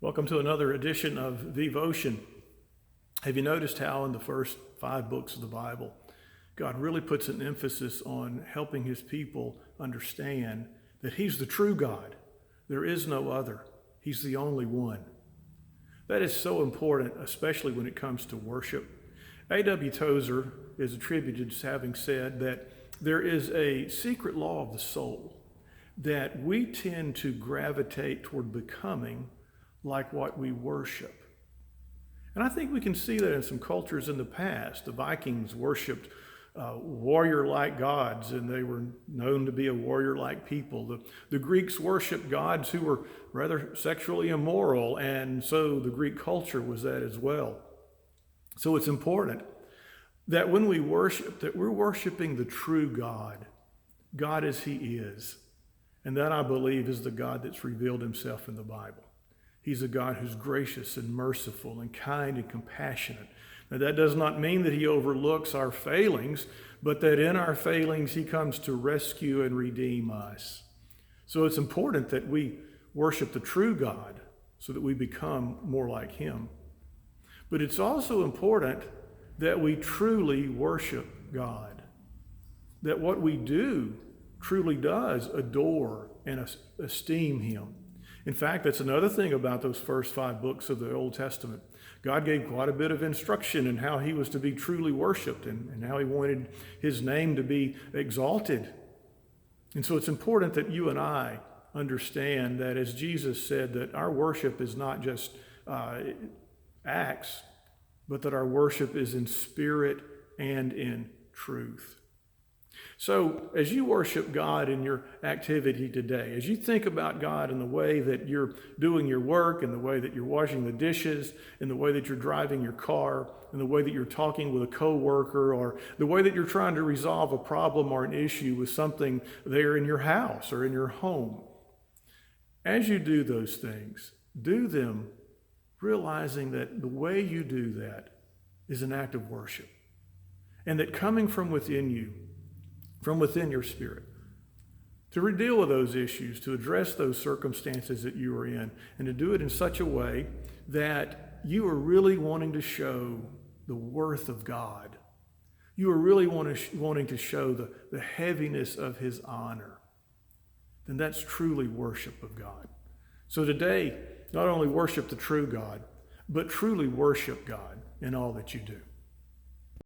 Welcome to another edition of Devotion. Have you noticed how in the first 5 books of the Bible, God really puts an emphasis on helping his people understand that he's the true God. There is no other. He's the only one. That is so important, especially when it comes to worship. A.W. Tozer is attributed to having said that there is a secret law of the soul that we tend to gravitate toward becoming like what we worship. And I think we can see that in some cultures in the past. The Vikings worshiped warrior-like gods, and they were known to be a warrior-like people. The Greeks worshiped gods who were rather sexually immoral, and so the Greek culture was that as well. So it's important that when we worship, that we're worshiping the true God, God as he is. And that, I believe, is the God that's revealed himself in the Bible. He's a God who's gracious and merciful and kind and compassionate. Now, that does not mean that he overlooks our failings, but that in our failings he comes to rescue and redeem us. So it's important that we worship the true God so that we become more like him. But it's also important that we truly worship God, that what we do truly does adore and esteem him. In fact, that's another thing about those first 5 books of the Old Testament. God gave quite a bit of instruction in how he was to be truly worshiped and how he wanted his name to be exalted. And so it's important that you and I understand that, as Jesus said, that our worship is not just acts, but that our worship is in spirit and in truth. So as you worship God in your activity today, as you think about God in the way that you're doing your work, in the way that you're washing the dishes, in the way that you're driving your car, in the way that you're talking with a coworker, or the way that you're trying to resolve a problem or an issue with something there in your house or in your home, as you do those things, do them realizing that the way you do that is an act of worship, and that coming from within you, from within your spirit, to deal with those issues, to address those circumstances that you are in, and to do it in such a way that you are really wanting to show the worth of God. You are really wanting to show the heaviness of his honor. Then that's truly worship of God. So today, not only worship the true God, but truly worship God in all that you do.